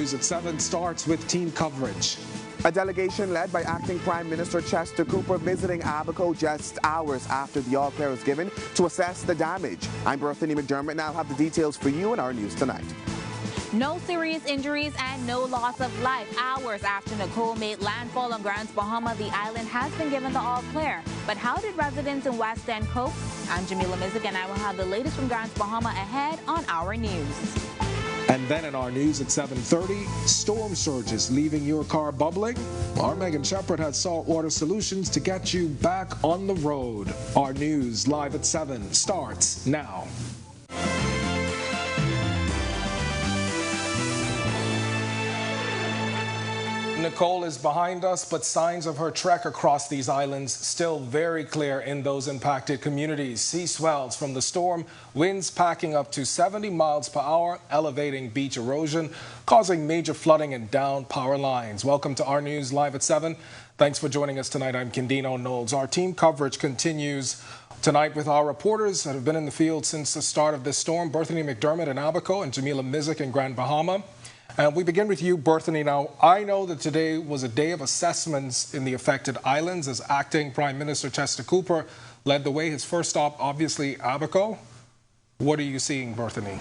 News at 7 starts with team coverage. A delegation led by Acting Prime Minister Chester Cooper visiting Abaco just hours after the all-clear was given to assess the damage. I'm Berthany McDermott, and I'll have the details for you in our news tonight. No serious injuries and no loss of life. Hours after Nicole made landfall on Grants, Bahama, the island has been given the all-clear. But how did residents in West End cope? I'm Jamila Mizik, and I will have the latest from Grants, Bahama ahead on Our News. And then in our news at 7:30, storm surges leaving your car bubbling? Our Megan Shepard has saltwater solutions to get you back on the road. Our news live at 7 starts now. Nicole is behind us, but signs of her trek across these islands still very clear in those impacted communities. Sea swells from the storm, winds packing up to 70 miles per hour, elevating beach erosion, causing major flooding and downed power lines. Welcome to Our News Live at 7. Thanks for joining us tonight. I'm Kendino Knowles. Our team coverage continues tonight with our reporters that have been in the field since the start of this storm, Berthany McDermott in Abaco and Jamila Mizik in Grand Bahama. And we begin with you, Berthany. Now, I know that today was a day of assessments in the affected islands as Acting Prime Minister Chester Cooper led the way. His first stop, obviously, Abaco. What are you seeing, Berthany?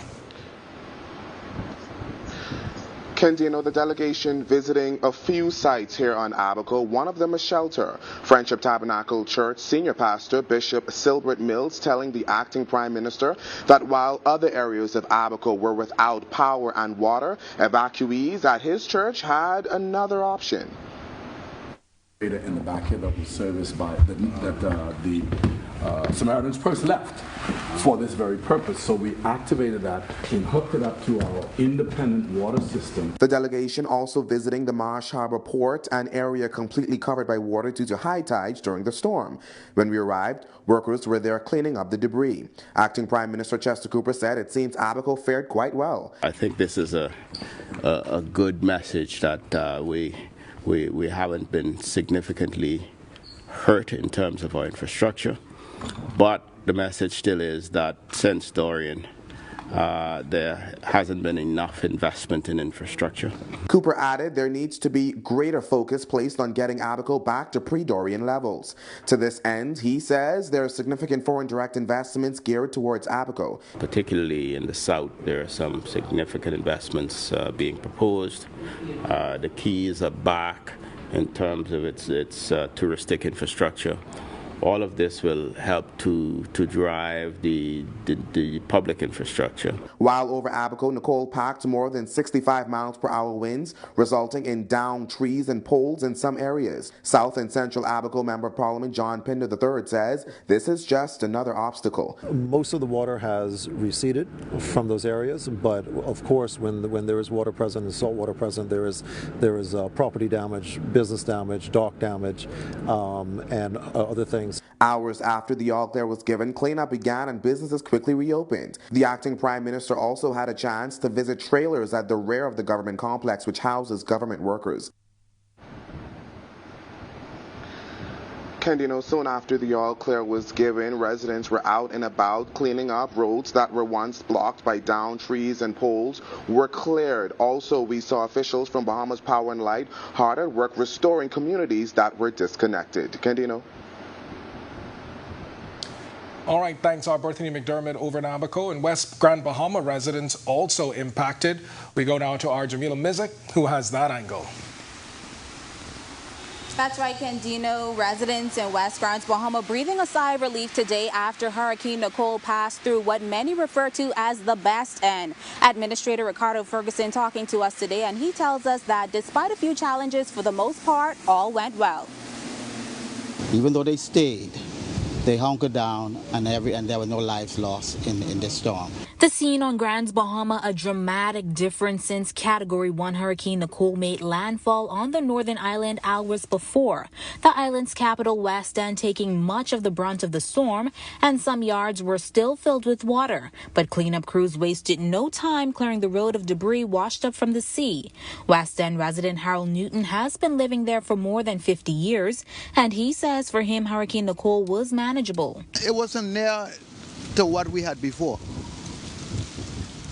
Kendino, the delegation visiting a few sites here on Abaco, one of them a shelter. Friendship Tabernacle Church senior pastor Bishop Silbert Mills telling the acting prime minister that while other areas of Abaco were without power and water, evacuees at his church had another option. In the backyard that was serviced by the Samaritans first left for this very purpose. So we activated that and hooked it up to our independent water system. The delegation also visiting the Marsh Harbor Port, an area completely covered by water due to high tides during the storm. When we arrived, workers were there cleaning up the debris. Acting Prime Minister Chester Cooper said it seems Abaco fared quite well. I think this is a good message that we haven't been significantly hurt in terms of our infrastructure, but the message still is that since Dorian, there hasn't been enough investment in infrastructure. Cooper added there needs to be greater focus placed on getting Abaco back to pre-Dorian levels. To this end, he says there are significant foreign direct investments geared towards Abaco. Particularly in the south, there are some significant investments being proposed. The keys are back in terms of its touristic infrastructure. All of this will help to drive the public infrastructure. While over Abaco, Nicole packed more than 65 miles per hour winds, resulting in downed trees and poles in some areas. South and Central Abaco Member of Parliament John Pinder III says this is just another obstacle. Most of the water has receded from those areas, but of course when there is water present and salt water present, there is property damage, business damage, dock damage, and other things. Hours after the all-clear was given, cleanup began and businesses quickly reopened. The acting prime minister also had a chance to visit trailers at the rear of the government complex, which houses government workers. Kendino, soon after the all-clear was given, residents were out and about cleaning up. Roads that were once blocked by downed trees and poles were cleared. Also, we saw officials from Bahamas Power and Light hard at work restoring communities that were disconnected. Kendino? All right, thanks, our Berthany McDermott over in Abaco. And West Grand Bahama residents also impacted. We go now to our Jamila Mizik, who has that angle. That's right, Kendino. Residents in West Grand Bahama breathing a sigh of relief today after Hurricane Nicole passed through what many refer to as the best end. Administrator Ricardo Ferguson talking to us today, and he tells us that despite a few challenges, for the most part, all went well. Even though they stayed, they hunkered down, and there were no lives lost in this storm. The scene on Grand Bahama, a dramatic difference since Category 1 Hurricane Nicole made landfall on the northern island hours before. The island's capital, West End, taking much of the brunt of the storm, and some yards were still filled with water. But cleanup crews wasted no time clearing the road of debris washed up from the sea. West End resident Harold Newton has been living there for more than 50 years, and he says for him Hurricane Nicole was manageable. It wasn't near to what we had before.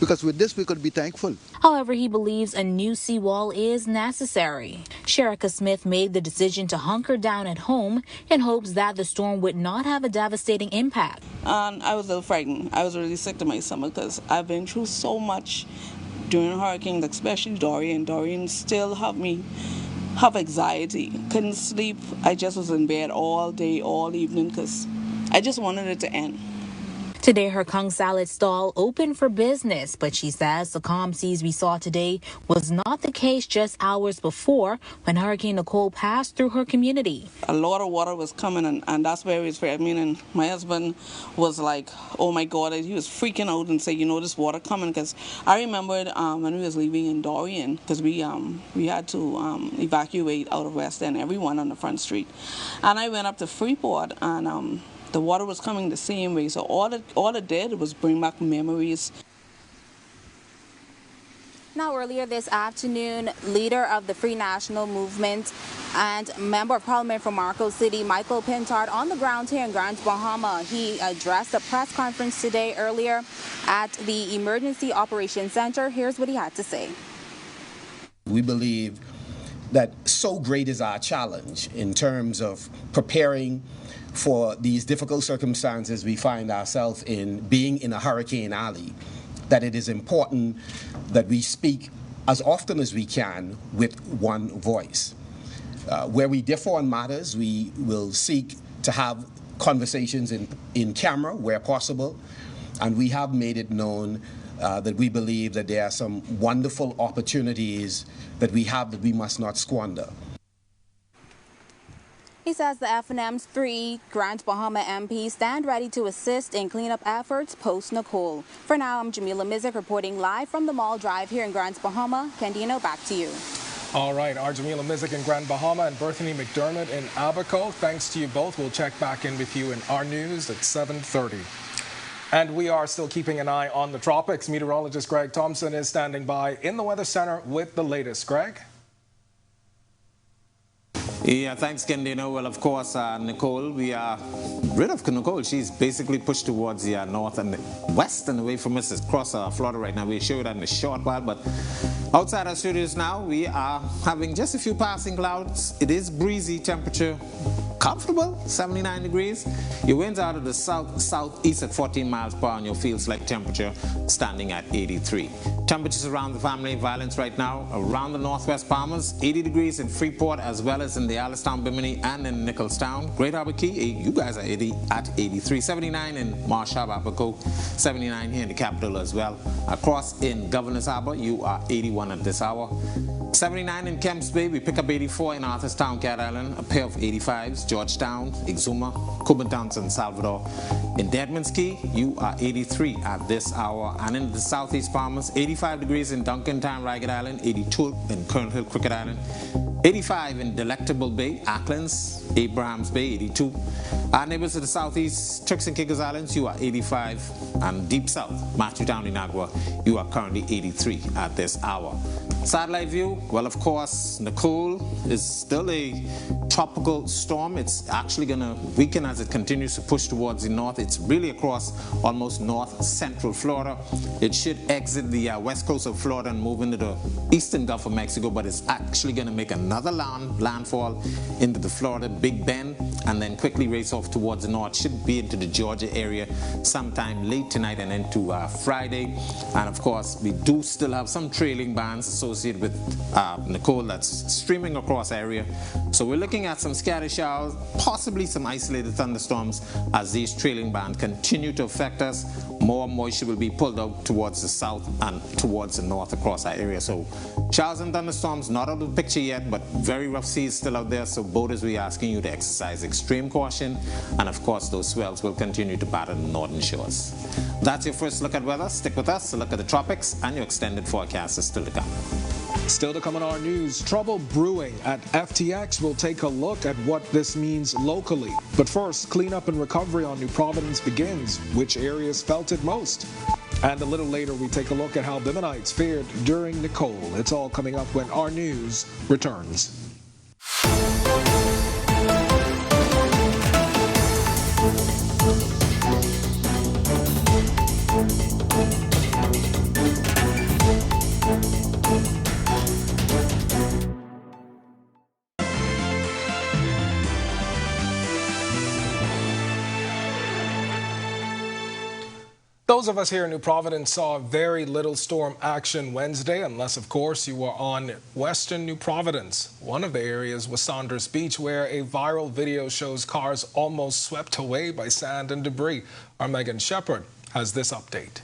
because with this we could be thankful. However, he believes a new seawall is necessary. Sherika Smith made the decision to hunker down at home in hopes that the storm would not have a devastating impact. I was a little frightened. I was really sick to my stomach because I've been through so much during hurricanes, especially Dorian. Dorian still have me have anxiety. Couldn't sleep. I just was in bed all day, all evening because I just wanted it to end. Today, her Kung salad stall opened for business, but she says the calm seas we saw today was not the case just hours before when Hurricane Nicole passed through her community. A lot of water was coming, and that's where it was. I mean, and my husband was like, oh my God, he was freaking out and said, you know, this water coming, because I remembered when we was leaving in Dorian, because we had to evacuate out of West End, everyone on the front street. And I went up to Freeport, and the water was coming the same way, so all it did was bring back memories. Now, earlier this afternoon, leader of the Free National Movement and member of Parliament from Marco City, Michael Pintard, on the ground here in Grand Bahama. He addressed a press conference today earlier at the Emergency Operations Center. Here's what he had to say. We believe that so great is our challenge in terms of preparing for these difficult circumstances we find ourselves in, being in a hurricane alley, that it is important that we speak as often as we can with one voice. Where we differ on matters, we will seek to have conversations in camera where possible, and we have made it known that we believe that there are some wonderful opportunities that we have that we must not squander. He says the F&M's 3 Grand Bahama MPs stand ready to assist in cleanup efforts post-Nicole. For now, I'm Jamila Mizik reporting live from the Mall Drive here in Grand Bahama. Candino, back to you. All right, our Jamila Mizik in Grand Bahama and Berthany McDermott in Abaco. Thanks to you both. We'll check back in with you in our news at 7:30. And we are still keeping an eye on the tropics. Meteorologist Greg Thompson is standing by in the Weather Center with the latest. Greg? Yeah, thanks, Kendino. Well, of course, Nicole, we are rid of Nicole. She's basically pushed towards the north and west and away from us across Florida right now. We'll show you that in a short while, but outside our studios now, we are having just a few passing clouds. It is breezy, temperature comfortable, 79 degrees. Your winds out of the southeast at 14 miles per hour, and your feels like temperature standing at 83. Temperatures around the family violence right now around the northwest Bahamas, 80 degrees in Freeport as well as in the Alistown, Bimini, and in Nicholstown. Great Harbor Key, you guys are at 83. 79 in Marsh Harbor, Abaco, 79 here in the capital as well. Across in Governor's Harbor, you are 81 at this hour. 79 in Kemps Bay, we pick up 84 in Arthurstown, Cat Island, a pair of 85s, Georgetown, Exuma, Cubantown, San Salvador. In Deadman's Key, you are 83 at this hour. And in the southeast Bahamas, 85 degrees in Duncantown, Ragged Island, 82 in Kern Hill, Cricket Island, 85 in Delectable Bay, Acklands, Abrahams Bay, 82. Our neighbors to the southeast, Turks and Caicos Islands, you are 85. And deep south, Matthewtown, Inagua, you are currently 83 at this hour. Satellite view, well, of course, Nicole is still a tropical storm. It's actually going to weaken as it continues to push towards the north. It's really across almost north-central Florida. It should exit the west coast of Florida and move into the eastern Gulf of Mexico, but it's actually going to make another landfall into the Florida Big Bend and then quickly race off towards the north. Should be into the Georgia area sometime late tonight and into Friday. And of course, we do still have some trailing bands associated with Nicole that's streaming across area. So we're looking at some scattered showers, possibly some isolated thunderstorms as these trailing bands continue to affect us. More moisture will be pulled out towards the south and towards the north across our area. So showers and thunderstorms not out of the picture yet, but very rough seas still out there. So boaters, we're asking you to exercise extreme caution. And of course, those swells will continue to batter the northern shores. That's your first look at weather. Stick with us to look at the tropics, and your extended forecast is still to come. Still to come on our news, trouble brewing at FTX. We'll take a look at what this means locally. But first, cleanup and recovery on New Providence begins. Which areas felt it most? And a little later, we take a look at how Biminites fared during Nicole. It's all coming up when our news returns. Those of us here in New Providence saw very little storm action Wednesday, unless, of course, you were on western New Providence. One of the areas was Saunders Beach, where a viral video shows cars almost swept away by sand and debris. Our Megan Shepard has this update.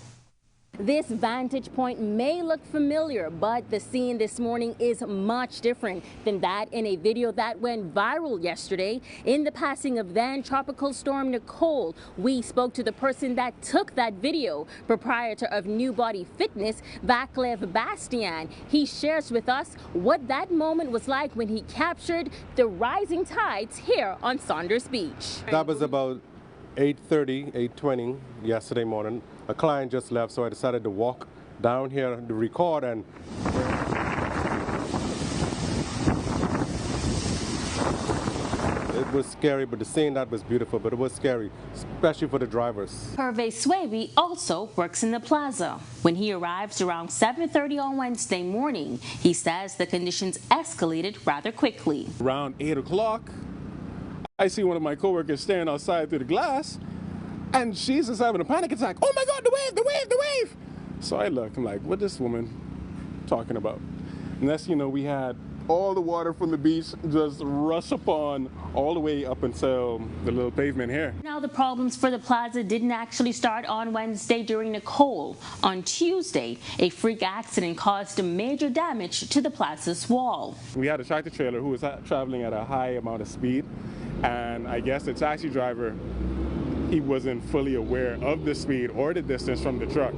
This vantage point may look familiar, but the scene this morning is much different than that in a video that went viral yesterday. In the passing of then Tropical Storm Nicole, we spoke to the person that took that video, proprietor of New Body Fitness, Vaclav Bastian. He shares with us what that moment was like when he captured the rising tides here on Saunders Beach. That was about 8:30, 8:20 yesterday morning. A client just left, so I decided to walk down here to record, and it was scary, but the scene that was beautiful, but it was scary, especially for the drivers. Hervé Swaby also works in the plaza. When he arrives around 7:30 on Wednesday morning, he says the conditions escalated rather quickly. Around 8 o'clock, I see one of my coworkers staring outside through the glass, and she's just having a panic attack. Oh my God, the wave, the wave, the wave! So I look, I'm like, what is this woman talking about? And that's, we had all the water from the beach just rush upon all the way up until the little pavement here. Now the problems for the plaza didn't actually start on Wednesday during Nicole. On Tuesday, a freak accident caused major damage to the plaza's wall. We had a tractor trailer who was traveling at a high amount of speed, and I guess the taxi driver, he wasn't fully aware of the speed or the distance from the truck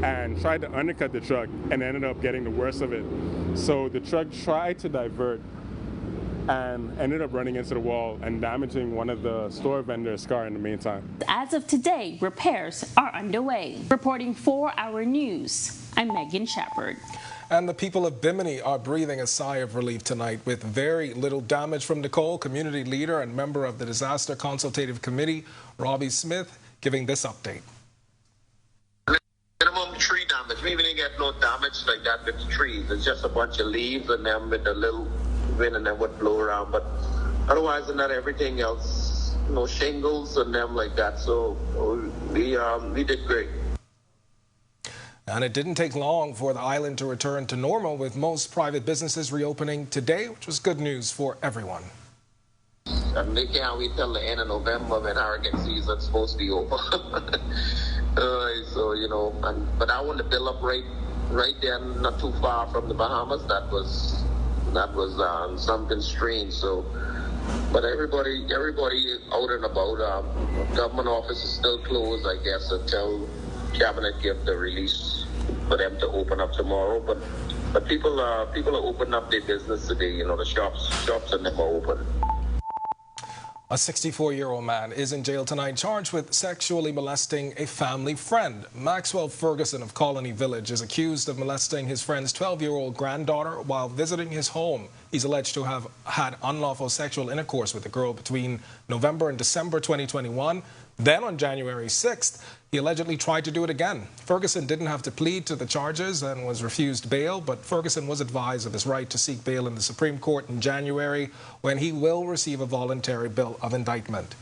and tried to undercut the truck and ended up getting the worst of it. So the truck tried to divert and ended up running into the wall and damaging one of the store vendors' car in the meantime. As of today, repairs are underway. Reporting for Our News, I'm Megan Shepard. And the people of Bimini are breathing a sigh of relief tonight with very little damage from Nicole. Community leader and member of the Disaster Consultative Committee, Robbie Smith, giving this update. Minimum tree damage. We didn't get no damage like that with the trees. It's just a bunch of leaves and then with a little wind and then would blow around. But otherwise than that, everything else, shingles and them like that. So we did great. And it didn't take long for the island to return to normal, with most private businesses reopening today, which was good news for everyone. And they can't wait till the end of November when hurricane season's supposed to be over. But I want to build up right there, not too far from the Bahamas. That was something strange. So, but everybody out and about. Government office is still closed, I guess, until Cabinet give the release for them to open up tomorrow. But people are opening up their business today. The shops and them are open. A 64-year-old man is in jail tonight charged with sexually molesting a family friend. Maxwell Ferguson of Colony Village is accused of molesting his friend's 12-year-old granddaughter while visiting his home. He's alleged to have had unlawful sexual intercourse with the girl between November and December 2021. Then on January 6th, he allegedly tried to do it again. Ferguson didn't have to plead to the charges and was refused bail, but Ferguson was advised of his right to seek bail in the Supreme Court in January, when he will receive a voluntary bill of indictment.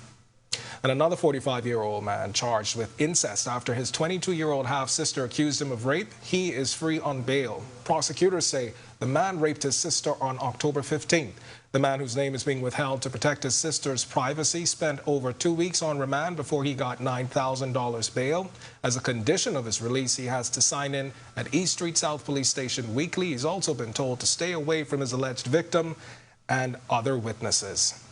And another 45-year-old man charged with incest after his 22-year-old half-sister accused him of rape. He is free on bail. Prosecutors say the man raped his sister on October 15th. The man, whose name is being withheld to protect his sister's privacy, spent over 2 weeks on remand before he got $9,000 bail. As a condition of his release, he has to sign in at East Street South Police Station weekly. He's also been told to stay away from his alleged victim and other witnesses.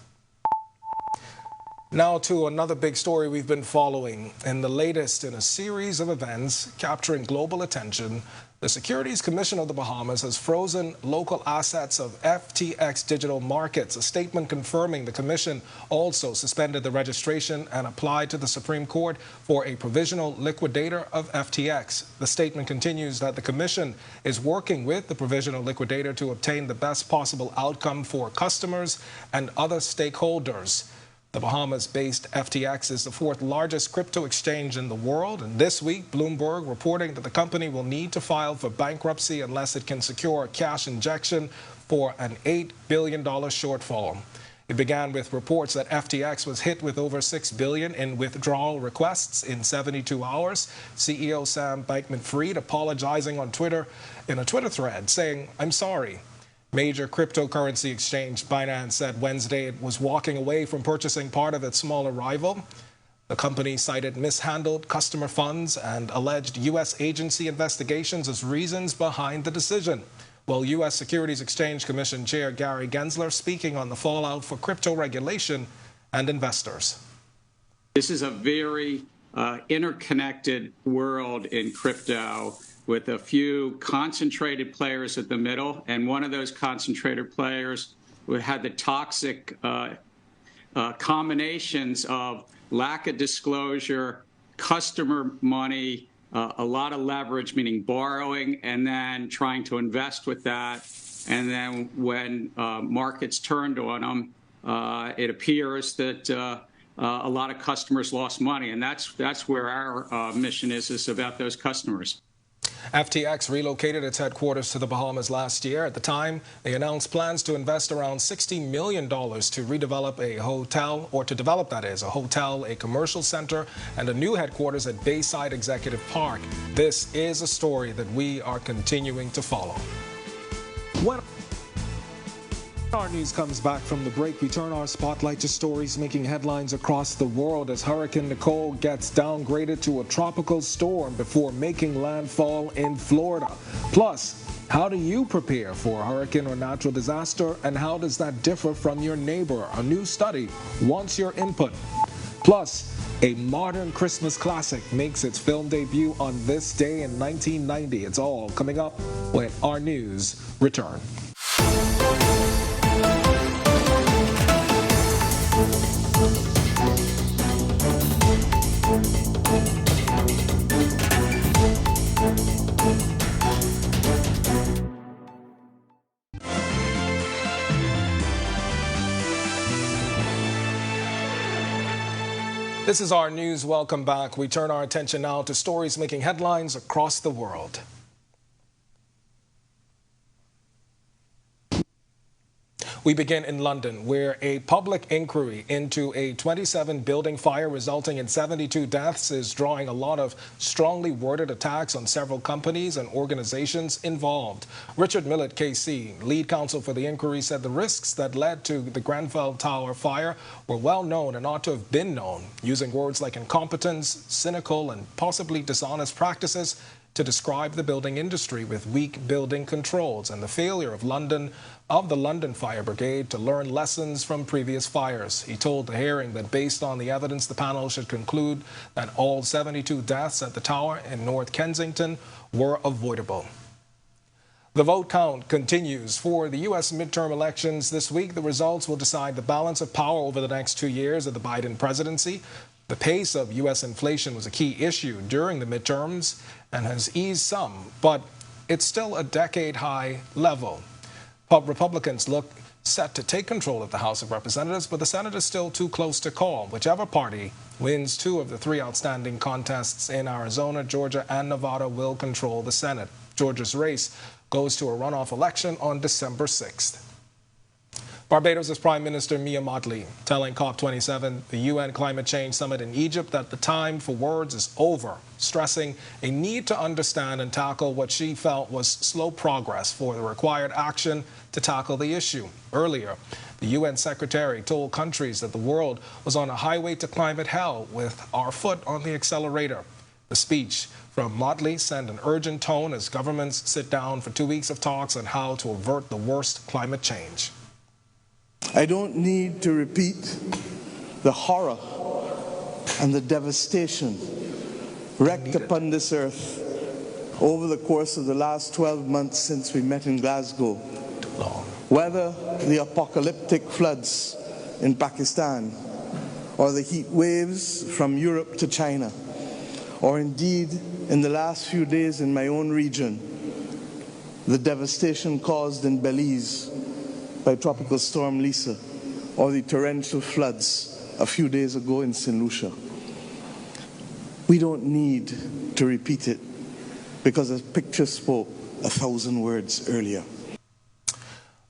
Now to another big story we've been following. In the latest in a series of events capturing global attention, the Securities Commission of the Bahamas has frozen local assets of FTX Digital Markets. A statement confirming the commission also suspended the registration and applied to the Supreme Court for a provisional liquidator of FTX. The statement continues that the commission is working with the provisional liquidator to obtain the best possible outcome for customers and other stakeholders. The Bahamas-based FTX is the fourth largest crypto exchange in the world, and this week Bloomberg reporting that the company will need to file for bankruptcy unless it can secure a cash injection for an $8 billion shortfall. It began with reports that FTX was hit with over $6 billion in withdrawal requests in 72 hours. CEO Sam Bankman-Fried apologizing on Twitter in a Twitter thread saying, "I'm sorry." Major cryptocurrency exchange Binance said Wednesday it was walking away from purchasing part of its smaller rival. The company cited mishandled customer funds and alleged U.S. agency investigations as reasons behind the decision. While U.S. Securities Exchange Commission Chair Gary Gensler speaking on the fallout for crypto regulation and investors. This is a very interconnected world in crypto with a few concentrated players at the middle, and one of those concentrated players had the toxic combinations of lack of disclosure, customer money, a lot of leverage, meaning borrowing, and then trying to invest with that. And then when markets turned on them, it appears that a lot of customers lost money. And that's where our mission is about those customers. FTX relocated its headquarters to the Bahamas last year. At the time, they announced plans to invest around $60 million to redevelop a hotel, or to develop, that is, a hotel, a commercial center, and a new headquarters at Bayside Executive Park. This is a story that we are continuing to follow. When our news comes back from the break, we turn our spotlight to stories making headlines across the world as Hurricane Nicole gets downgraded to a tropical storm before making landfall in Florida. Plus, how do you prepare for a hurricane or natural disaster, and how does that differ from your neighbor? A new study wants your input. Plus, a modern Christmas classic makes its film debut on this day in 1990. It's all coming up when our news return. This is our news. Welcome back. We turn our attention now to stories making headlines across the world. We begin in London, where a public inquiry into a 27-building fire resulting in 72 deaths is drawing a lot of strongly worded attacks on several companies and organizations involved. Richard Millett, KC, lead counsel for the inquiry, said the risks that led to the Grenfell Tower fire were well known and ought to have been known, using words like incompetence, cynical, and possibly dishonest practices to describe the building industry with weak building controls and the failure of the London Fire Brigade to learn lessons from previous fires. He told the hearing that based on the evidence, the panel should conclude that all 72 deaths at the tower in North Kensington were avoidable. The vote count continues for the U.S. midterm elections this week. The results will decide the balance of power over the next 2 years of the Biden presidency. The pace of U.S. inflation was a key issue during the midterms and has eased some, but it's still a decade-high level. Republicans look set to take control of the House of Representatives, but the Senate is still too close to call. Whichever party wins 2 of the 3 outstanding contests in Arizona, Georgia, and Nevada will control the Senate. Georgia's race goes to a runoff election on December 6th. Barbados' Prime Minister Mia Mottley telling COP27, the UN Climate Change Summit in Egypt, that the time for words is over, stressing a need to understand and tackle what she felt was slow progress for the required action to tackle the issue. Earlier, the UN Secretary told countries that the world was on a highway to climate hell with our foot on the accelerator. The speech from Mottley sent an urgent tone as governments sit down for 2 weeks of talks on how to avert the worst climate change. I don't need to repeat the horror and the devastation wreaked upon this earth over the course of the last 12 months since we met in Glasgow. Whether the apocalyptic floods in Pakistan, or the heat waves from Europe to China, or indeed in the last few days in my own region, the devastation caused in Belize by Tropical Storm Lisa, or the torrential floods a few days ago in St. Lucia. We don't need to repeat it because a picture spoke 1,000 words earlier.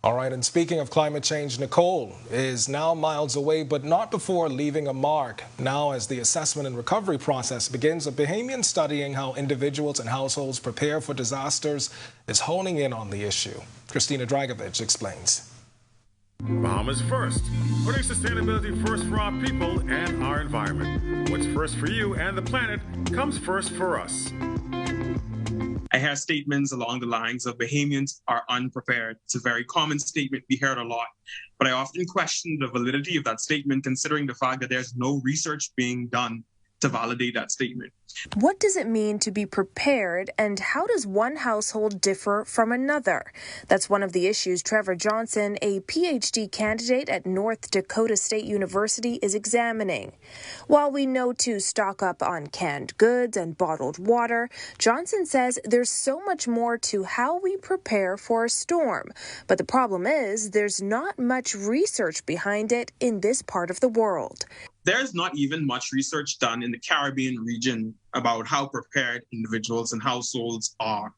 All right, and speaking of climate change, Nicole is now miles away, but not before leaving a mark. Now, as the assessment and recovery process begins, a Bahamian studying how individuals and households prepare for disasters is honing in on the issue. Christina Dragovich explains. Bahamas first, putting sustainability first for our people and our environment. What's first for you and the planet comes first for us. I hear statements along the lines of Bahamians are unprepared. It's a very common statement. We hear it a lot. But I often question the validity of that statement, considering the fact that there's no research being done to validate that statement. What does it mean to be prepared, and how does one household differ from another? That's one of the issues Trevor Johnson, a PhD candidate at North Dakota State University, is examining. While we know to stock up on canned goods and bottled water, Johnson says there's so much more to how we prepare for a storm. But the problem is there's not much research behind it in this part of the world. There's not even much research done in the Caribbean region about how prepared individuals and households are.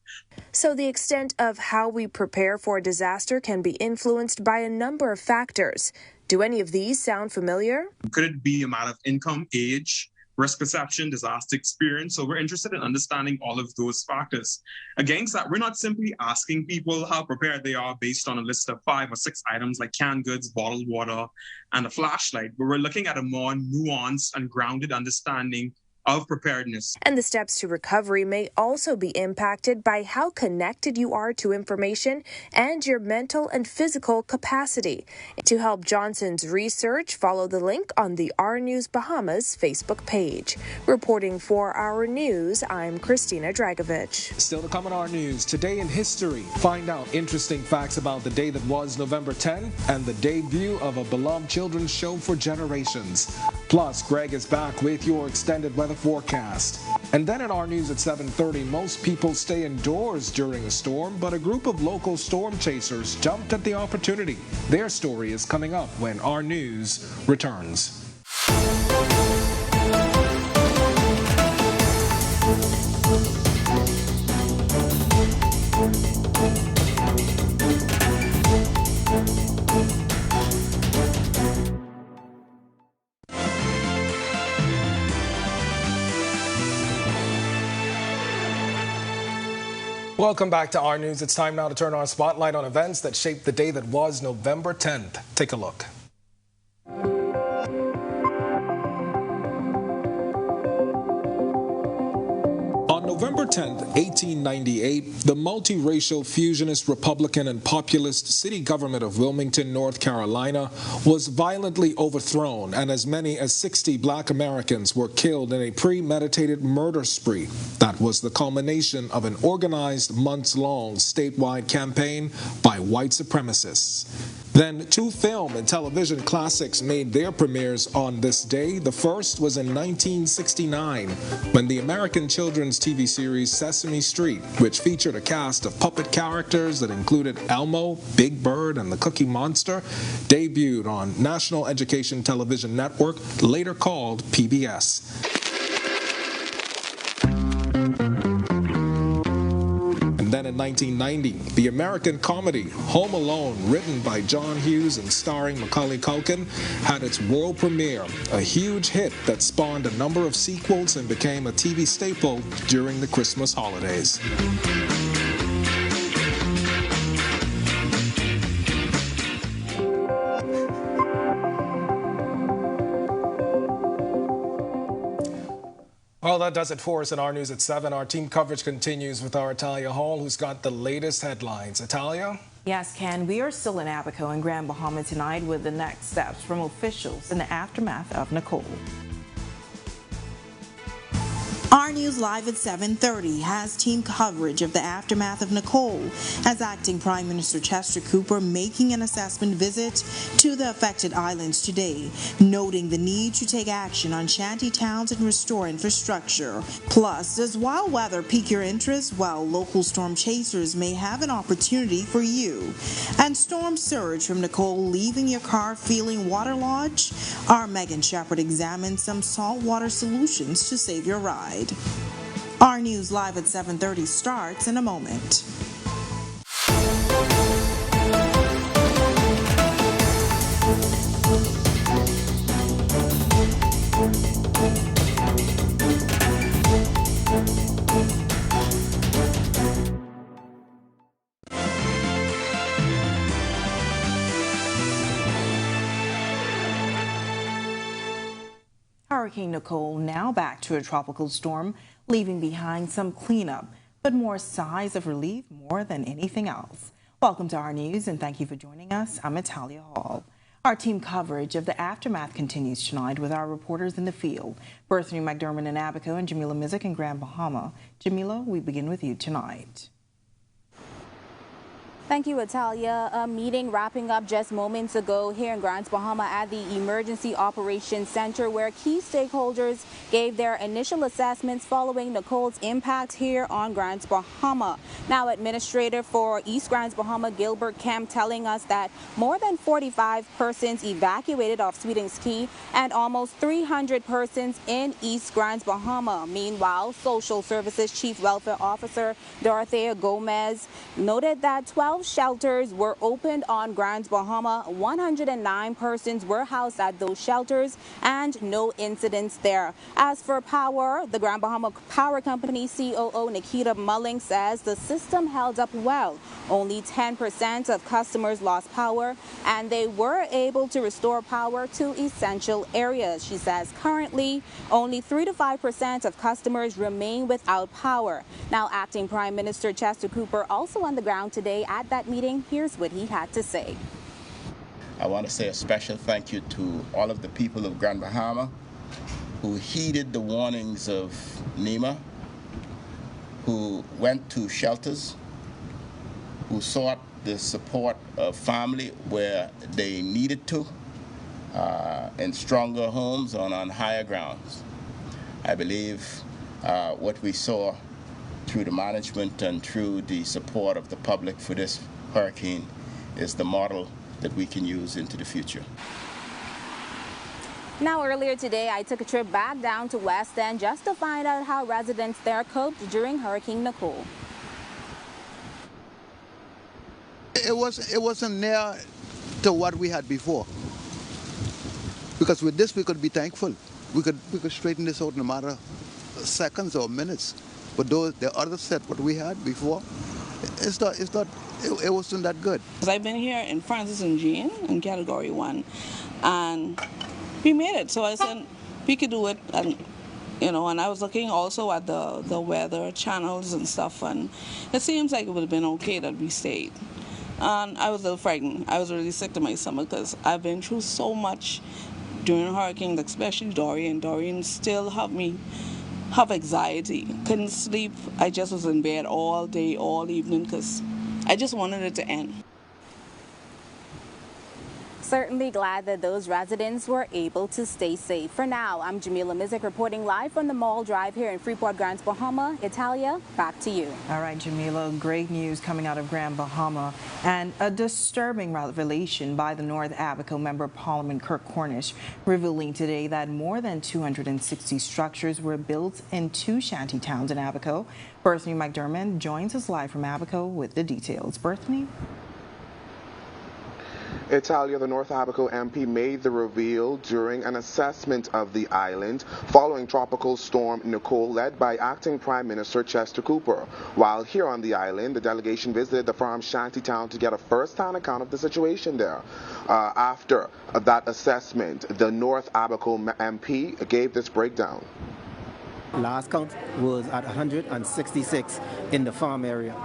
So the extent of how we prepare for a disaster can be influenced by a number of factors. Do any of these sound familiar? Could it be a matter of income, age, risk perception, disaster experience? So we're interested in understanding all of those factors. Against that, we're not simply asking people how prepared they are based on a list of 5 or 6 items like canned goods, bottled water, and a flashlight, but we're looking at a more nuanced and grounded understanding of preparedness. And the steps to recovery may also be impacted by how connected you are to information and your mental and physical capacity. To help Johnson's research, follow the link on the Our News Bahamas Facebook page. Reporting for Our News, I'm Christina Dragovich. Still to come on Our News, today in history, find out interesting facts about the day that was November 10 and the debut of a beloved children's show for generations. Plus, Greg is back with your extended weather forecast. And then in Our News at 7:30, most people stay indoors during a storm, but a group of local storm chasers jumped at the opportunity. Their story is coming up when Our News returns. Welcome back to Our News. It's time now to turn our spotlight on events that shaped the day that was November 10th. Take a look. On November 10, 1898, the multiracial fusionist Republican and populist city government of Wilmington, North Carolina, was violently overthrown, and as many as 60 black Americans were killed in a premeditated murder spree. That was the culmination of an organized months-long statewide campaign by white supremacists. Then 2 film and television classics made their premieres on this day. The first was in 1969, when the American children's TV series Sesame Street, which featured a cast of puppet characters that included Elmo, Big Bird, and the Cookie Monster, debuted on National Education Television Network, later called PBS. Then in 1990, the American comedy Home Alone, written by John Hughes and starring Macaulay Culkin, had its world premiere, a huge hit that spawned a number of sequels and became a TV staple during the Christmas holidays. Well, that does it for us in Our News at 7. Our team coverage continues with our Italia Hall, who's got the latest headlines. Italia? Yes, Ken, we are still in Abaco and Grand Bahama tonight with the next steps from officials in the aftermath of Nicole. Our News Live at 7:30 has team coverage of the aftermath of Nicole, as Acting Prime Minister Chester Cooper making an assessment visit to the affected islands today, noting the need to take action on shanty towns and restore infrastructure. Plus, does wild weather pique your interest? While local storm chasers may have an opportunity for you. And storm surge from Nicole leaving your car feeling waterlogged? Our Megan Shepard examines some saltwater solutions to save your ride. Our News Live at 7:30 starts in a moment. Hurricane Nicole now back to a tropical storm, leaving behind some cleanup, but more sighs of relief more than anything else. Welcome to our news and thank you for joining us. I'm Natalia Hall. Our team coverage of the aftermath continues tonight with our reporters in the field, Bethany McDermott in Abaco and Jamila Mizik in Grand Bahama. Jamila, we begin with you tonight. Thank you, Italia. A meeting wrapping up just moments ago here in Grand Bahama at the Emergency Operations Center, where key stakeholders gave their initial assessments following Nicole's impact here on Grand Bahama. Now, Administrator for East Grand Bahama, Gilbert Kemp, telling us that more than 45 persons evacuated off Sweetings Key and almost 300 persons in East Grand Bahama. Meanwhile, Social Services Chief Welfare Officer Dorothea Gomez noted that 12 shelters were opened on Grand Bahama. 109 persons were housed at those shelters and no incidents there. As for power, the Grand Bahama Power Company COO Nikita Mulling says the system held up well. Only 10% of customers lost power and they were able to restore power to essential areas. She says currently only 3 to 5% of customers remain without power. Now, Acting Prime Minister Chester Cooper also on the ground today at that meeting. Here's what he had to say. I want to say a special thank you to all of the people of Grand Bahama who heeded the warnings of NEMA, who went to shelters, who sought the support of family where they needed to, in stronger homes and on higher grounds. I believe what we saw through the management and through the support of the public for this hurricane is the model that we can use into the future. Now, earlier today, I took a trip back down to West End just to find out how residents there coped during Hurricane Nicole. It wasn't near to what we had before, because with this we could be thankful. We could straighten this out in a matter of seconds or minutes. But the other set what we had before, it wasn't that good. I've been here in Francis and Jean in Category 1, and we made it. So I said we could do it, and and I was looking also at the weather channels and stuff, and it seems like it would have been okay that we stayed. And I was a little frightened. I was really sick to my stomach because I've been through so much during hurricanes, especially Dorian. Dorian still have anxiety. Couldn't sleep. I just was in bed all day, all evening, because I just wanted it to end. Certainly glad that those residents were able to stay safe. For now, I'm Jamila Mizik reporting live from the Mall Drive here in Freeport, Grand Bahama. Italia, back to you. All right, Jamila, great news coming out of Grand Bahama, and a disturbing revelation by the North Abaco Member of Parliament Kirk Cornish, revealing today that more than 260 structures were built in 2 shanty towns in Abaco. Bethany McDermott joins us live from Abaco with the details. Bethany? Italia, the North Abaco MP, made the reveal during an assessment of the island following Tropical Storm Nicole, led by Acting Prime Minister Chester Cooper. While here on the island, the delegation visited the farm shantytown to get a first-hand account of the situation there. After that assessment, the North Abaco MP gave this breakdown. Last count was at 166 in the farm area.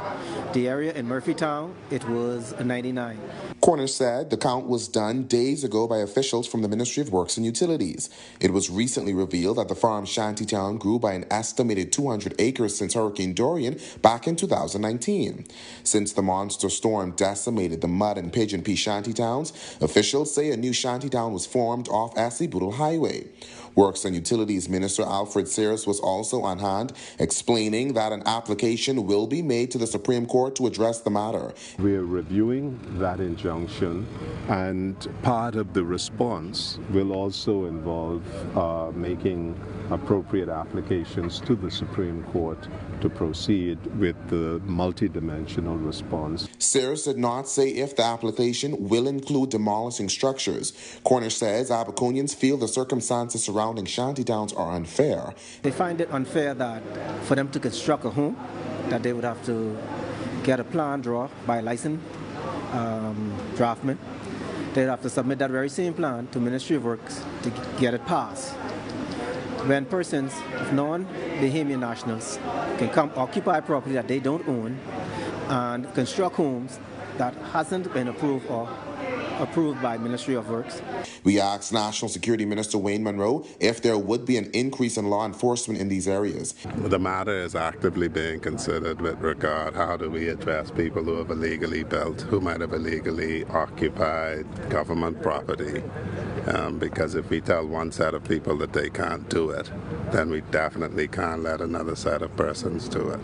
The area in Murphytown, it was 99. Cornish said the count was done days ago by officials from the Ministry of Works and Utilities. It was recently revealed that the farm shantytown grew by an estimated 200 acres since Hurricane Dorian back in 2019. Since the monster storm decimated the Mud and Pigeon Pea shantytowns, officials say a new shantytown was formed off Ashley Boodle Highway. Works and Utilities Minister Alfred Sears was also on hand, explaining that an application will be made to the Supreme Court to address the matter. We are reviewing that injunction, and part of the response will also involve making appropriate applications to the Supreme Court to proceed with the multidimensional response. Sears did not say if the application will include demolishing structures. Cornish says Abaconians feel the circumstances surrounding shantytowns are unfair. They find it unfair that for them to construct a home, that they would have to get a plan drawn by a licensed draftsman. They'd have to submit that very same plan to Ministry of Works to get it passed. when persons of non-Bahamian nationals can come occupy property that they don't own and construct homes that hasn't been approved by Ministry of Works. We asked National Security Minister Wayne Monroe if there would be an increase in law enforcement in these areas. The matter is actively being considered with regard how do we address people who have illegally built, who might have illegally occupied government property. Because if we tell one set of people that they can't do it, then we definitely can't let another set of persons do it.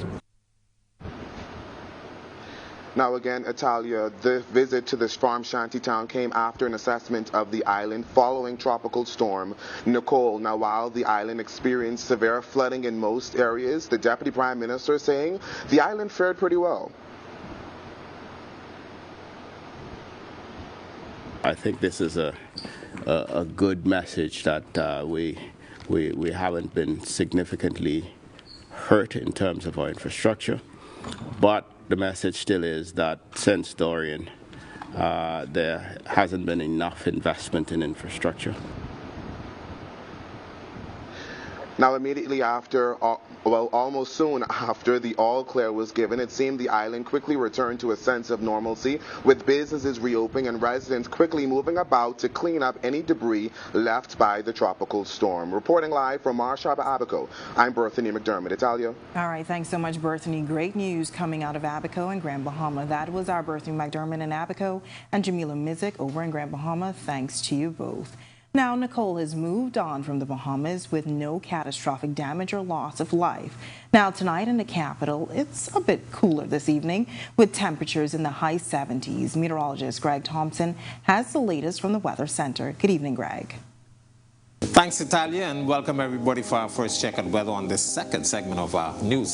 Now again, Italia, the visit to this farm shanty town came after an assessment of the island following Tropical Storm Nicole. Now while the island experienced severe flooding in most areas, the Deputy Prime Minister saying the island fared pretty well. I think this is a good message that we haven't been significantly hurt in terms of our infrastructure, but the message still is that since Dorian, there hasn't been enough investment in infrastructure. Now immediately after, well, almost soon after the all clear was given, it seemed the island quickly returned to a sense of normalcy, with businesses reopening and residents quickly moving about to clean up any debris left by the tropical storm. Reporting live from our shop at Abaco, I'm Berthany McDermott. Italia. All right, thanks so much, Berthany. Great news coming out of Abaco and Grand Bahama. That was our Berthany McDermott in Abaco and Jamila Mizik over in Grand Bahama. Thanks to you both. Now, Nicole has moved on from the Bahamas with no catastrophic damage or loss of life. Now, tonight in the capital, it's a bit cooler this evening with temperatures in the high 70s. Meteorologist Greg Thompson has the latest from the Weather Center. Good evening, Greg. Thanks, Italia, and welcome everybody for our first check at weather on this second segment of our news.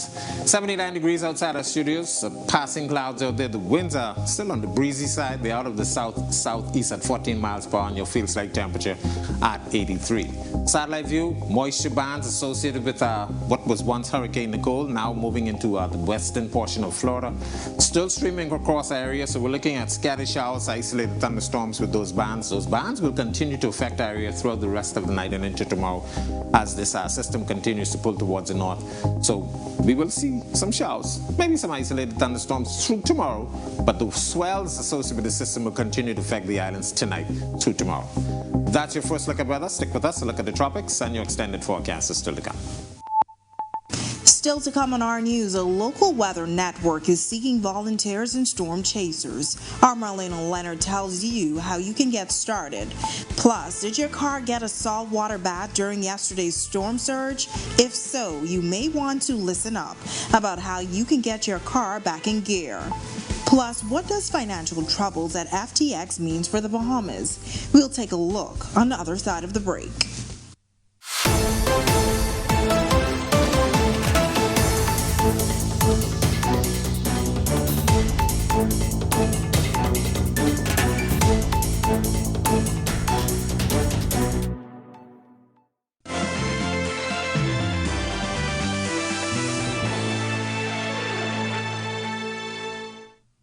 79 degrees outside our studios, passing clouds out there. The winds are still on the breezy side. They're out of the southeast at 14 miles per hour, and your feels like temperature at 83. Satellite view, moisture bands associated with what was once Hurricane Nicole, now moving into the western portion of Florida. Still streaming across our area, so we're looking at scattered showers, isolated thunderstorms with those bands. Those bands will continue to affect our area throughout the rest of the night and into tomorrow as this system continues to pull towards the north. So we will see some showers, maybe some isolated thunderstorms through tomorrow, but the swells associated with the system will continue to affect the islands tonight through tomorrow. That's your first look at weather. Stick with us to look at the tropics, and your extended forecast is still to come. Still to come on our news, a local weather network is seeking volunteers and storm chasers. Our Marlena Leonard tells you how you can get started. Plus, did your car get a saltwater bath during yesterday's storm surge? If so, you may want to listen up about how you can get your car back in gear. Plus, what does financial troubles at FTX means for the Bahamas? We'll take a look on the other side of the break.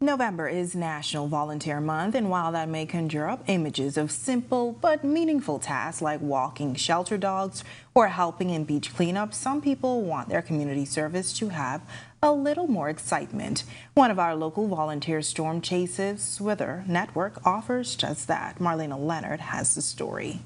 November is National Volunteer Month, and while that may conjure up images of simple but meaningful tasks like walking shelter dogs or helping in beach cleanup, some people want their community service to have a little more excitement. One of our local volunteer storm chasers Weather Network offers just that. Marlena Leonard has the story.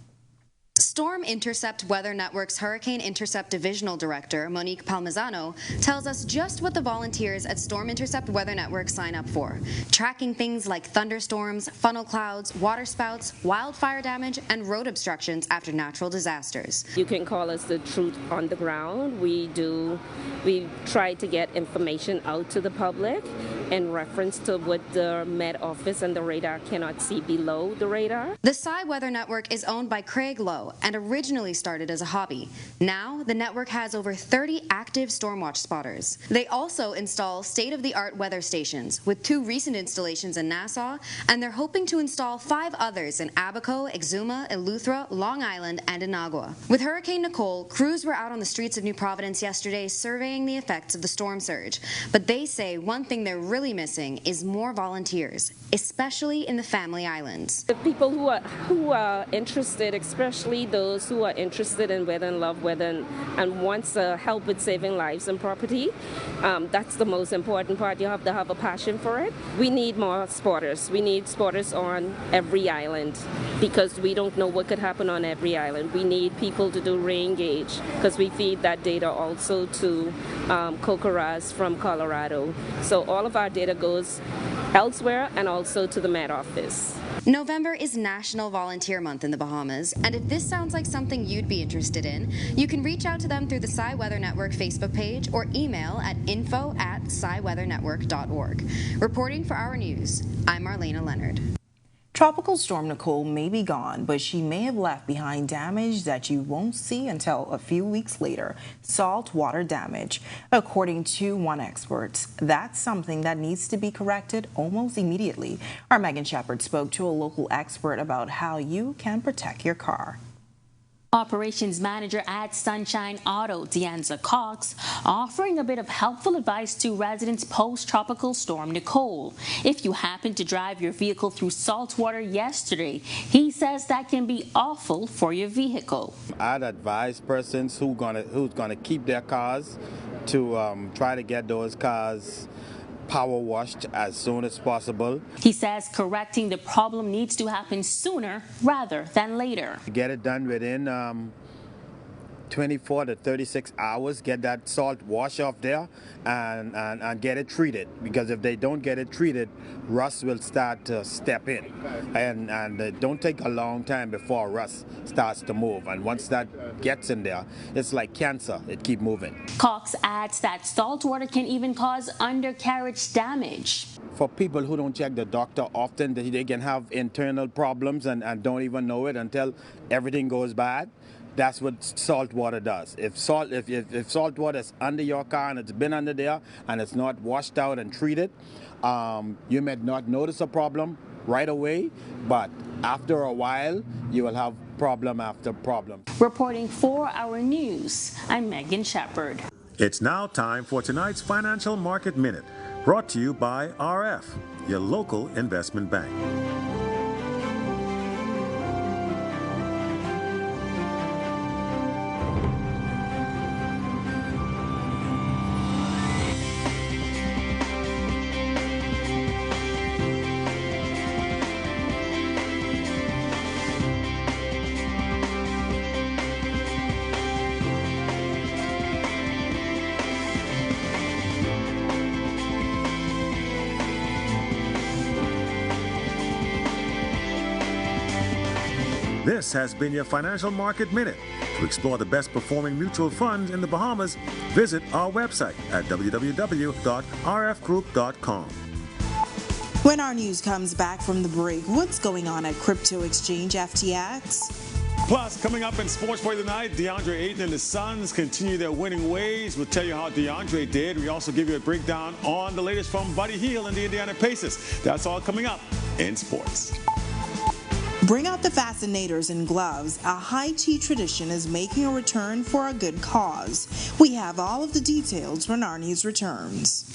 Storm Intercept Weather Network's Hurricane Intercept Divisional Director, Monique Palmisano, tells us just what the volunteers at Storm Intercept Weather Network sign up for, tracking things like thunderstorms, funnel clouds, waterspouts, wildfire damage, and road obstructions after natural disasters. You can call us the truth on the ground. We try to get information out to the public in reference to what the Met Office and the radar cannot see below the radar. The Sci Weather Network is owned by Craig Lowe and originally started as a hobby. Now, the network has over 30 active stormwatch spotters. They also install state-of-the-art weather stations, with 2 recent installations in Nassau, and they're hoping to install 5 others in Abaco, Exuma, Eleuthera, Long Island, and Inagua. With Hurricane Nicole, crews were out on the streets of New Providence yesterday surveying the effects of the storm surge. But they say one thing they're really missing is more volunteers, especially in the Family Islands. The people who are interested, especially those who are interested in weather and love weather and wants help with saving lives and property. That's the most important part. You have to have a passion for it. We need more spotters. We need spotters on every island because we don't know what could happen on every island. We need people to do rain gauge because we feed that data also to Cocoras from Colorado. So all of our data goes elsewhere and also to the Met Office. November is National Volunteer Month in the Bahamas, and if this sounds like something you'd be interested in, you can reach out to them through the Sci Weather Network Facebook page or email at info@sciweathernetwork.org. Reporting for Our News, I'm Marlena Leonard. Tropical Storm Nicole may be gone, but she may have left behind damage that you won't see until a few weeks later, saltwater damage. According to one expert, that's something that needs to be corrected almost immediately. Our Megan Shepard spoke to a local expert about how you can protect your car. Operations Manager at Sunshine Auto, Deanza Cox, offering a bit of helpful advice to residents post-Tropical Storm Nicole. If you happen to drive your vehicle through salt water yesterday, he says that can be awful for your vehicle. I'd advise persons who's gonna keep their cars to try to get those cars power washed as soon as possible. He says correcting the problem needs to happen sooner rather than later. Get it done within 24 to 36 hours, get that salt wash off there and get it treated, because if they don't get it treated, rust will start to step in, and it don't take a long time before rust starts to move, and once that gets in there, it's like cancer, it keep moving. Cox adds that salt water can even cause undercarriage damage. For people who don't check the doctor often, they can have internal problems and don't even know it until everything goes bad. That's what salt water does. If salt water is under your car and it's been under there and it's not washed out and treated, you may not notice a problem right away, but after a while, you will have problem after problem. Reporting for Our News, I'm Megan Shepard. It's now time for tonight's Financial Market Minute, brought to you by RF, your local investment bank. This has been your Financial Market Minute. To explore the best performing mutual funds in the Bahamas, visit our website at www.rfgroup.com. When Our News comes back from the break, what's going on at crypto exchange FTX? Plus, coming up in sports for tonight, DeAndre Ayton and the Suns continue their winning ways. We'll tell you how DeAndre did. We also give you a breakdown on the latest from Buddy Hield and the Indiana Pacers. That's all coming up in sports. Bring out the fascinators and gloves. A high tea tradition is making a return for a good cause. We have all of the details when Our News returns.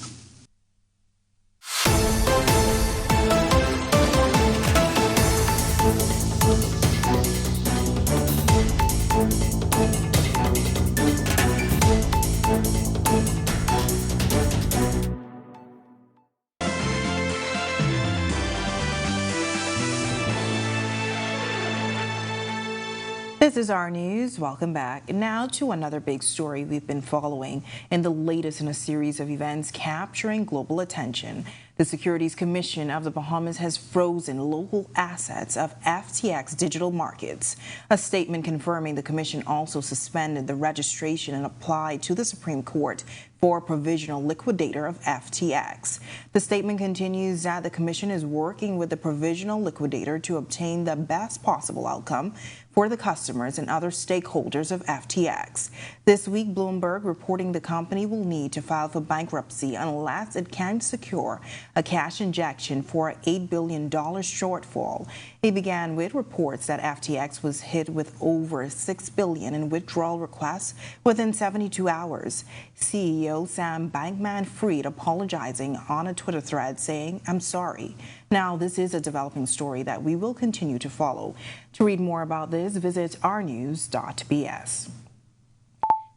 This is Our News. Welcome back. Now to another big story we've been following, and the latest in a series of events capturing global attention. The Securities Commission of the Bahamas has frozen local assets of FTX digital markets. A statement confirming the commission also suspended the registration and applied to the Supreme Court for provisional liquidator of FTX. The statement continues that the commission is working with the provisional liquidator to obtain the best possible outcome for the customers and other stakeholders of FTX. This week, Bloomberg reporting the company will need to file for bankruptcy unless it can secure a cash injection for an $8 billion shortfall. We began with reports that FTX was hit with over $6 billion in withdrawal requests within 72 hours. CEO Sam Bankman-Fried apologizing on a Twitter thread saying, "I'm sorry." Now, this is a developing story that we will continue to follow. To read more about this, visit ournews.bs.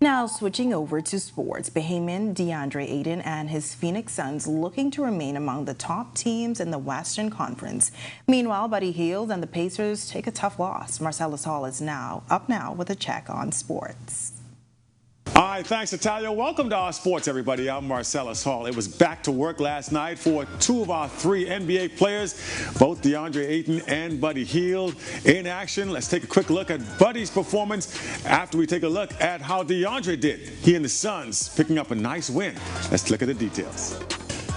Now, switching over to sports, Bahamian DeAndre Ayton and his Phoenix Suns looking to remain among the top teams in the Western Conference. Meanwhile, Buddy Hield and the Pacers take a tough loss. Marcellus Hall is up now with a check on sports. All right, thanks, Natalia. Welcome to Our Sports, everybody. I'm Marcellus Hall. It was back to work last night for two of our three NBA players, both DeAndre Ayton and Buddy Hield in action. Let's take a quick look at Buddy's performance after we take a look at how DeAndre did. He and the Suns picking up a nice win. Let's look at the details.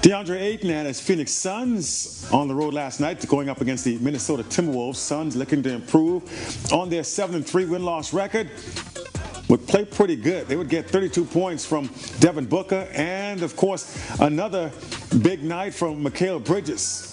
DeAndre Ayton and his Phoenix Suns on the road last night going up against the Minnesota Timberwolves. Suns looking to improve on their 7-3 win-loss record. Would play pretty good. They would get 32 points from Devin Booker and, of course, another big night from Mikal Bridges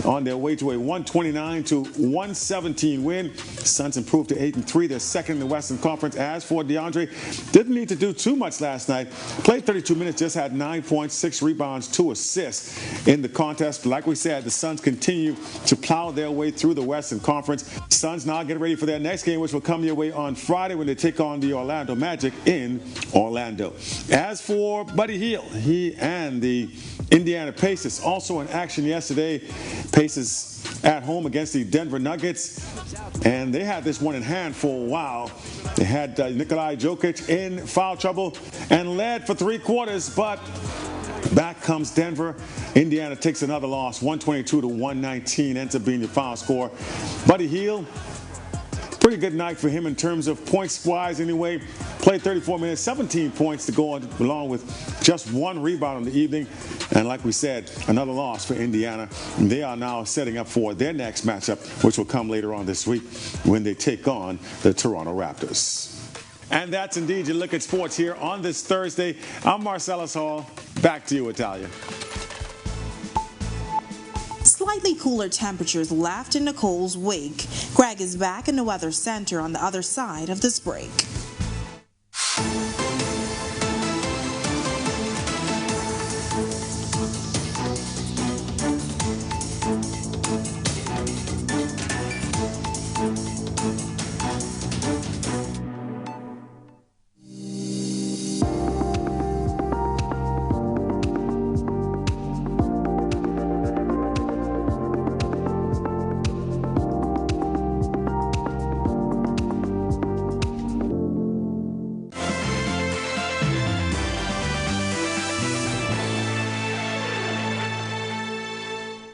on their way to a 129-117 win. Suns improved to 8-3. They're second in the Western Conference. As for DeAndre, didn't need to do too much last night. Played 32 minutes, just had 9 points, 6 rebounds, 2 assists in the contest. Like we said, the Suns continue to plow their way through the Western Conference. Suns now get ready for their next game, which will come your way on Friday when they take on the Orlando Magic in Orlando. As for Buddy Hield, he and the Indiana Pacers also in action yesterday. Pacers at home against the Denver Nuggets, and they had this one in hand for a while. They had Nikolai Jokic in foul trouble and led for 3 quarters, but back comes Denver. Indiana takes another loss, 122-119, ends up being the final score. Buddy Hield, pretty good night for him in terms of points-wise anyway. Played 34 minutes, 17 points to go on, along with just 1 rebound in the evening. And like we said, another loss for Indiana. And they are now setting up for their next matchup, which will come later on this week when they take on the Toronto Raptors. And that's indeed your look at sports here on this Thursday. I'm Marcellus Hall. Back to you, Italia. Slightly cooler temperatures left in Nicole's wake. Greg is back in the Weather Center on the other side of this break.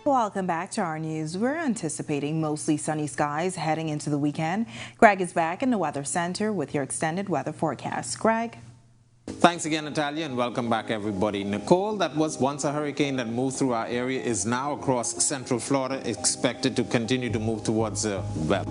Welcome back to our news. We're anticipating mostly sunny skies heading into the weekend. Greg is back in the Weather Center with your extended weather forecast. Greg? Thanks again, Natalia, and welcome back, everybody. Nicole, that was once a hurricane that moved through our area, is now across central Florida, expected to continue to move towards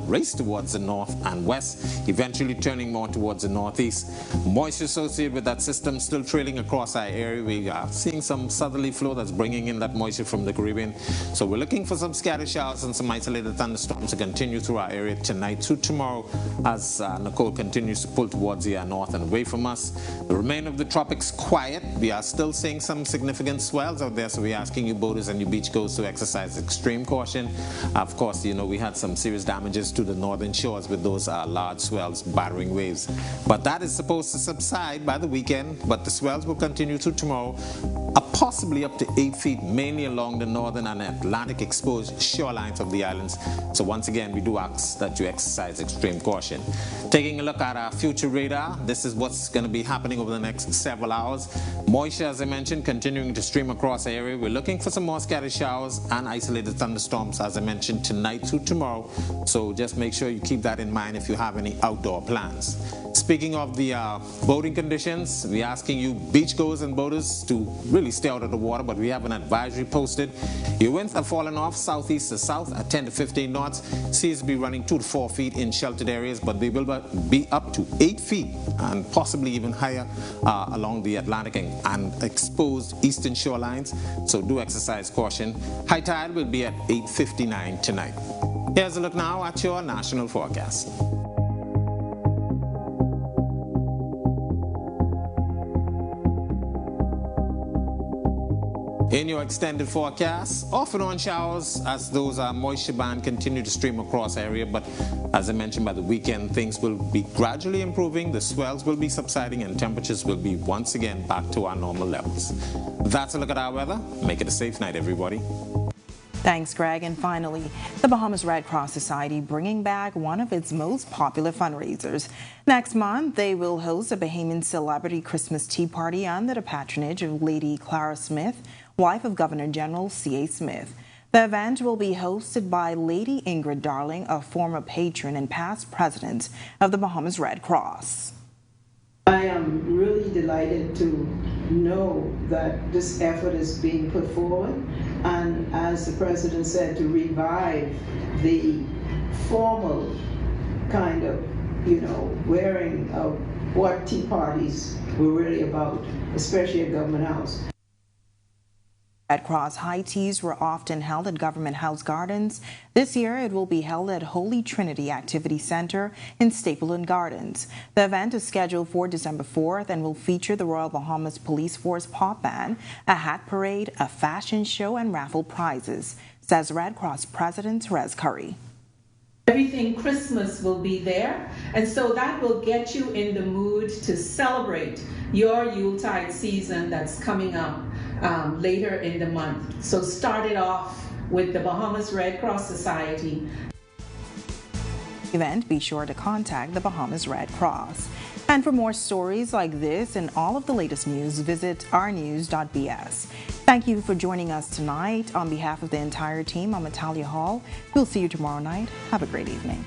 race towards the north and west, eventually turning more towards the northeast. Moisture associated with that system still trailing across our area. We are seeing some southerly flow that's bringing in that moisture from the Caribbean. So we're looking for some scattered showers and some isolated thunderstorms to continue through our area tonight to tomorrow as Nicole continues to pull towards the north and away from us. The remainder of the tropics quiet. We are still seeing some significant swells out there, so we're asking you boaters and you beachgoers to exercise extreme caution. Of course, you know, we had some serious damages to the northern shores with those large swells battering waves. But that is supposed to subside by the weekend, but the swells will continue through tomorrow, possibly up to 8 feet, mainly along the northern and Atlantic exposed shorelines of the islands. So once again, we do ask that you exercise extreme caution. Taking a look at our future radar, this is what's going to be happening over the next several hours. Moisture, as I mentioned, continuing to stream across the area. We're looking for some more scattered showers and isolated thunderstorms, as I mentioned, tonight to tomorrow. So just make sure you keep that in mind if you have any outdoor plans. Speaking of the boating conditions, we're asking you beachgoers and boaters to really stay out of the water, but we have an advisory posted. Your winds are falling off southeast to south at 10 to 15 knots. Seas will be running 2 to 4 feet in sheltered areas, but they will be up to 8 feet and possibly even higher along the Atlantic and exposed eastern shorelines. So do exercise caution. High tide will be at 8:59 tonight. Here's a look now at your national forecast. In your extended forecast, off and on showers as those moisture band continue to stream across area, but as I mentioned, by the weekend things will be gradually improving, the swells will be subsiding, and temperatures will be once again back to our normal levels. That's a look at our weather. Make it a safe night, everybody. Thanks, Greg. And finally, the Bahamas Red Cross Society bringing back one of its most popular fundraisers. Next month, they will host a Bahamian celebrity Christmas tea party under the patronage of Lady Clara Smith, wife of Governor General C.A. Smith. The event will be hosted by Lady Ingrid Darling, a former patron and past president of the Bahamas Red Cross. I am really delighted to know that this effort is being put forward, and as the president said, to revive the formal kind of, wearing of what tea parties were really about, especially at Government House. Red Cross high teas were often held at Government House Gardens. This year, it will be held at Holy Trinity Activity Center in Stapleton Gardens. The event is scheduled for December 4th and will feature the Royal Bahamas Police Force Pop Band, a hat parade, a fashion show, and raffle prizes, says Red Cross President Therese Curry. Everything Christmas will be there, and so that will get you in the mood to celebrate your Yuletide season that's coming up later in the month. So start it off with the Bahamas Red Cross Society. Event, be sure to contact the Bahamas Red Cross. And for more stories like this and all of the latest news, visit ournews.bs. Thank you for joining us tonight. On behalf of the entire team, I'm Natalia Hall. We'll see you tomorrow night. Have a great evening.